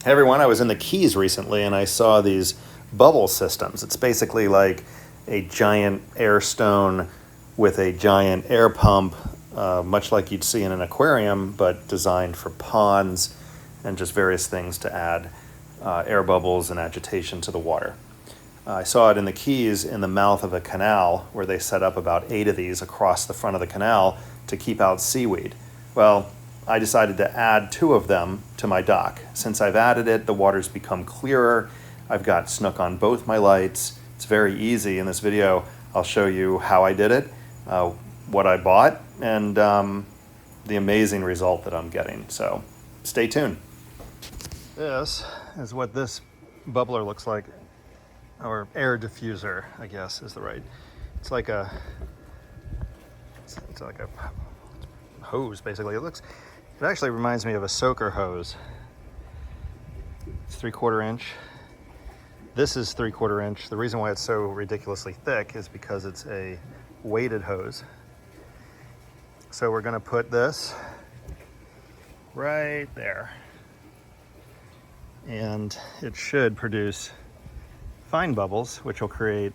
Hey everyone, I was in the Keys recently and I saw these bubble systems. It's basically like a giant air stone with a giant air pump, much like you'd see in an aquarium, but designed for ponds and just various things to add air bubbles and agitation to the water. I saw it in the Keys in the mouth of a canal where they set up about 8 of these across the front of the canal to keep out seaweed. Well, I decided to add 2 of them to my dock. Since I've added it, the water's become clearer. I've got snook on both my lights. It's very easy. In this video, I'll show you how I did it, what I bought, and the amazing result that I'm getting. So stay tuned. This is what this bubbler looks like, or air diffuser, I guess is the right. It's like a hose, basically. It actually reminds me of a soaker hose. It's 3/4 inch. This is 3/4 inch. The reason why it's so ridiculously thick is because it's a weighted hose. So we're gonna put this right there. And it should produce fine bubbles, which will create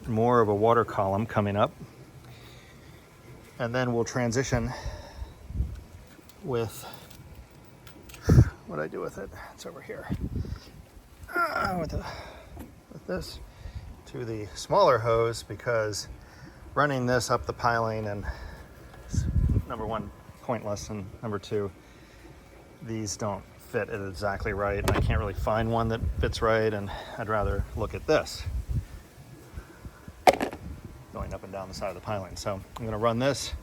more of a water column coming up. And then we'll transition with, what do I do with it? It's over here. With this to the smaller hose, because running this up the piling and number one, pointless, and number two, these don't fit it exactly right. And I can't really find one that fits right, and I'd rather look at this going up and down the side of the piling. So I'm gonna run this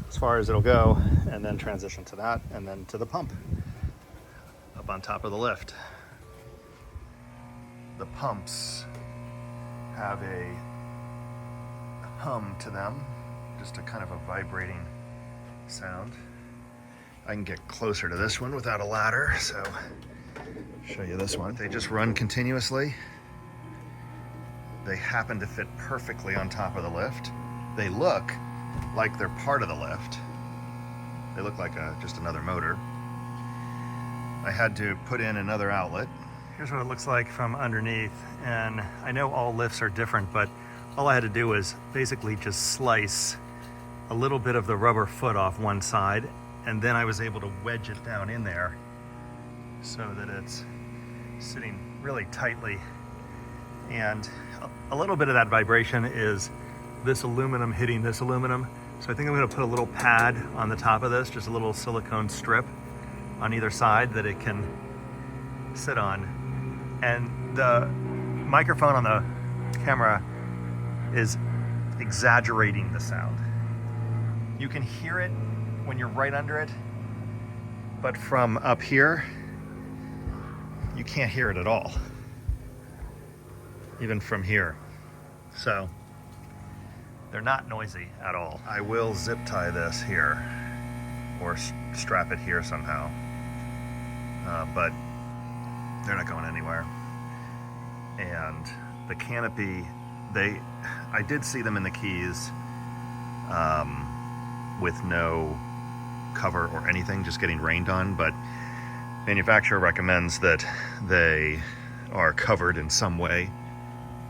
as far as it'll go, and then transition to that, and then to the pump up on top of the lift. The pumps have a hum to them, just a kind of a vibrating sound. I can get closer to this one without a ladder, so I'll show you this one. They just run continuously. They happen to fit perfectly on top of the lift. They look like they're part of the lift. They look like just another motor. I had to put in another outlet. Here's what it looks like from underneath. And I know all lifts are different, but all I had to do was basically just slice a little bit of the rubber foot off one side, and then I was able to wedge it down in there so that it's sitting really tightly. And a little bit of that vibration is this aluminum hitting this aluminum. So I think I'm gonna put a little pad on the top of this, just a little silicone strip on either side that it can sit on. And the microphone on the camera is exaggerating the sound. You can hear it when you're right under it, but from up here, you can't hear it at all, even from here. So they're not noisy at all. I will zip tie this here, or strap it here somehow, but they're not going anywhere. And the canopy, I did see them in the Keys with no cover or anything, just getting rained on, but manufacturer recommends that they are covered in some way,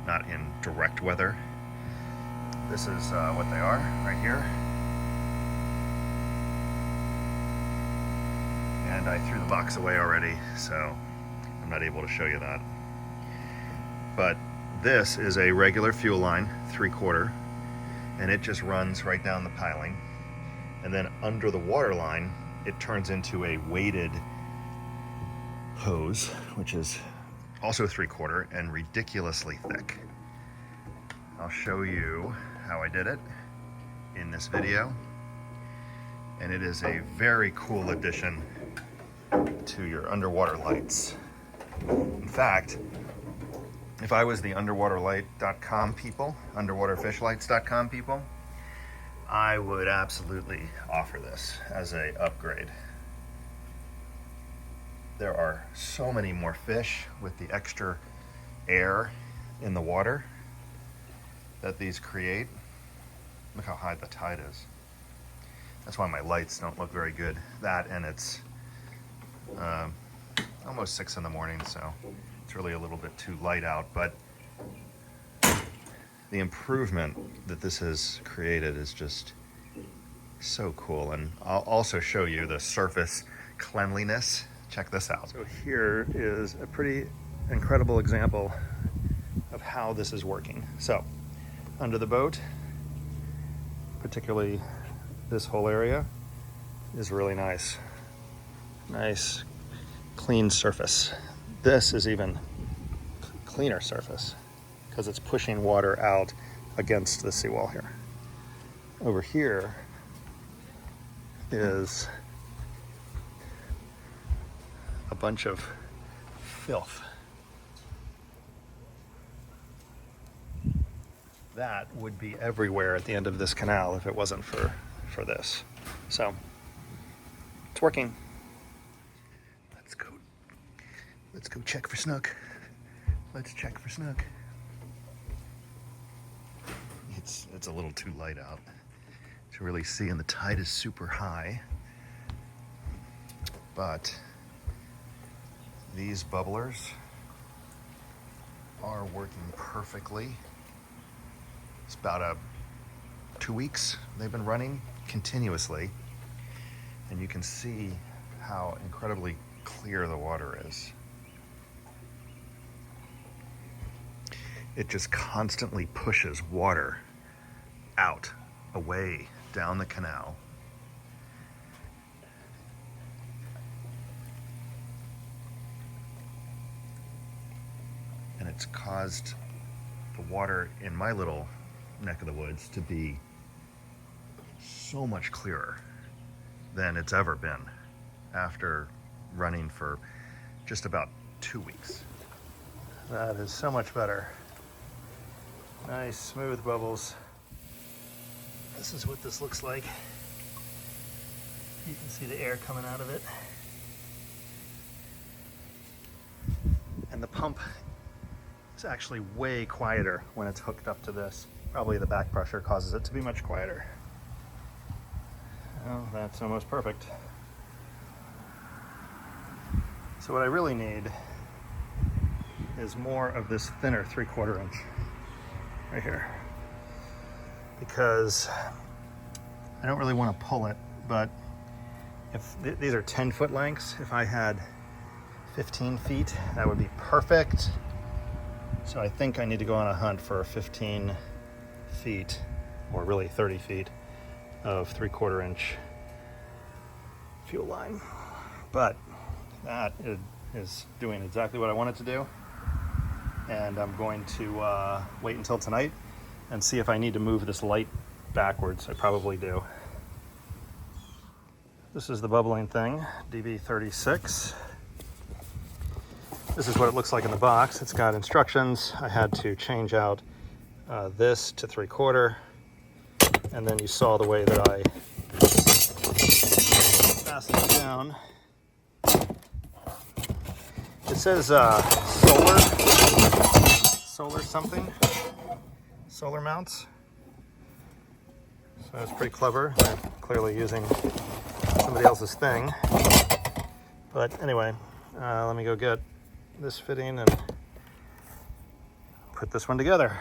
not in direct weather. This is what they are right here. And I threw the box away already, so I'm not able to show you that. But this is a regular fuel line, 3/4, and it just runs right down the piling. And then under the water line, it turns into a weighted hose, which is also 3/4 and ridiculously thick. I'll show you how I did it in this video, and it is a very cool addition to your underwater lights. In fact, if I was the underwaterlight.com people, underwaterfishlights.com people, I would absolutely offer this as a upgrade. There are so many more fish with the extra air in the water that these create. Look how high the tide is. That's why my lights don't look very good. That, and it's almost 6 in the morning, so it's really a little bit too light out, but the improvement that this has created is just so cool. And I'll also show you the surface cleanliness. Check this out. So here is a pretty incredible example of how this is working. So under the boat, particularly this whole area, is really nice. Nice, clean surface. This is even cleaner surface because it's pushing water out against the seawall here. Over here is a bunch of filth. That would be everywhere at the end of this canal if it wasn't for this. So it's working. Let's go check for snook. Let's check for snook. It's a little too light out to really see, and the tide is super high. But these bubblers are working perfectly. It's about 2 weeks they've been running continuously, and you can see how incredibly clear the water is. It just constantly pushes water out, away, down the canal. And it's caused the water in my little neck of the woods to be so much clearer than it's ever been after running for just about 2 weeks. That is so much better. Nice smooth bubbles. This is what this looks like. You can see the air coming out of it. And the pump is actually way quieter when it's hooked up to this. Probably the back pressure causes it to be much quieter. Well, that's almost perfect. So what I really need is more of this thinner 3/4 inch right here, because I don't really want to pull it, but if these are 10-foot lengths, if I had 15 feet, that would be perfect. So I think I need to go on a hunt for 15 feet, or really 30 feet of 3/4 inch fuel line. But that is doing exactly what I want it to do. And I'm going to wait until tonight and see if I need to move this light backwards. I probably do. This is the bubbling thing, DB36. This is what it looks like in the box. It's got instructions. I had to change out this to 3/4, and then you saw the way that I fastened it down. It says solar something, solar mounts. So it's pretty clever. They're clearly using somebody else's thing. But anyway, let me go get this fitting and put this one together.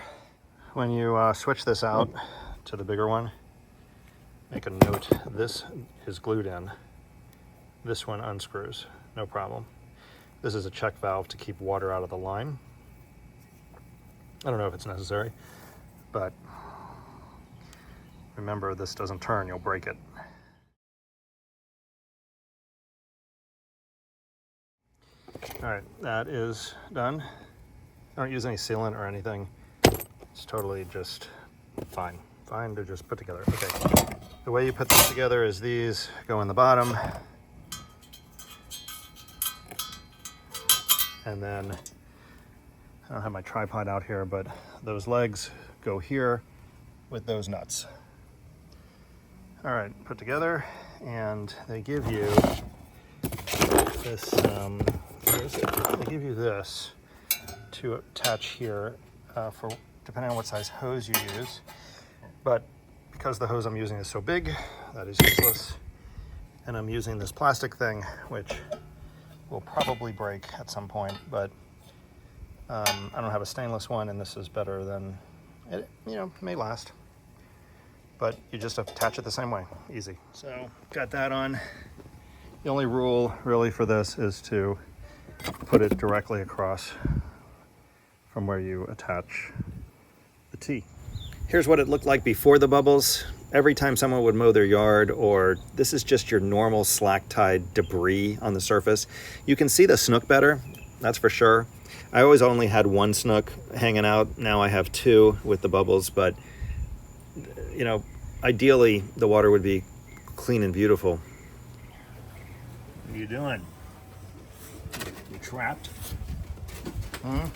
When you switch this out to the bigger one, make a note, this is glued in. This one unscrews, no problem. This is a check valve to keep water out of the line. I don't know if it's necessary, but remember, this doesn't turn, you'll break it. All right, that is done. I don't use any sealant or anything. It's totally just fine to just put together. Okay, the way you put this together is these go in the bottom, and then I don't have my tripod out here, but those legs go here with those nuts. All right, put together, and they give you this, they give you this to attach here for depending on what size hose you use. But because the hose I'm using is so big, that is useless. And I'm using this plastic thing, which will probably break at some point, but I don't have a stainless one, and this is better than it, you know, may last. But you just attach it the same way, easy. So got that on. The only rule really for this is to put it directly across from where you attach the T. Here's what it looked like before the bubbles. Every time someone would mow their yard, or this is just your normal slack-tide debris on the surface, you can see the snook better, that's for sure. I always only had one snook hanging out. Now I have two with the bubbles, but you know, ideally the water would be clean and beautiful. What are you doing? You trapped? Are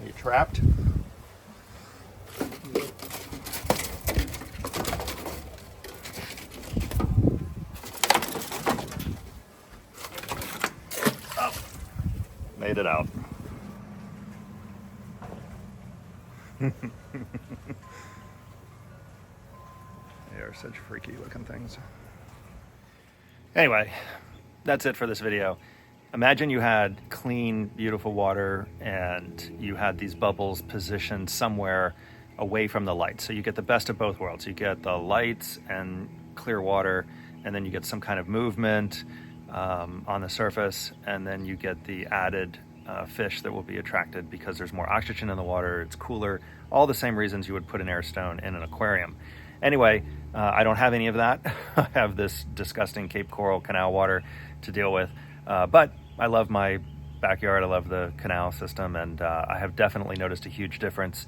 you trapped? Oh, made it out. They are such freaky looking things. Anyway, that's it for this video. Imagine you had clean, beautiful water and you had these bubbles positioned somewhere away from the light. So you get the best of both worlds. You get the lights and clear water, and then you get some kind of movement on the surface, and then you get the added fish that will be attracted because there's more oxygen in the water, it's cooler, all the same reasons you would put an air stone in an aquarium. Anyway, I don't have any of that. I have this disgusting Cape Coral Canal water to deal with, but I love my backyard. I love the canal system, and I have definitely noticed a huge difference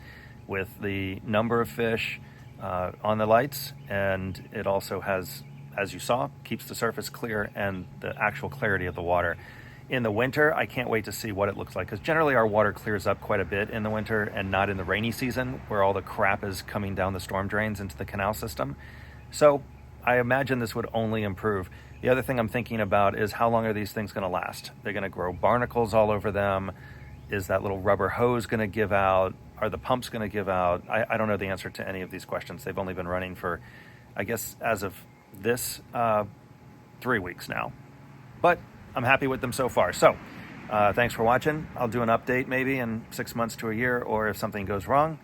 with the number of fish on the lights, and it also has, as you saw, keeps the surface clear and the actual clarity of the water. In the winter, I can't wait to see what it looks like, because generally our water clears up quite a bit in the winter and not in the rainy season where all the crap is coming down the storm drains into the canal system. So I imagine this would only improve. The other thing I'm thinking about is how long are these things going to last? They're going to grow barnacles all over them. Is that little rubber hose going to give out? Are the pumps going to give out? I don't know the answer to any of these questions. They've only been running for, I guess, as of this, 3 weeks now. But I'm happy with them so far. So thanks for watching. I'll do an update maybe in 6 months to a year, or if something goes wrong.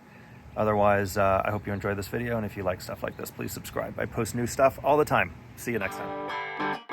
Otherwise, I hope you enjoyed this video, and if you like stuff like this, please subscribe. I post new stuff all the time. See you next time.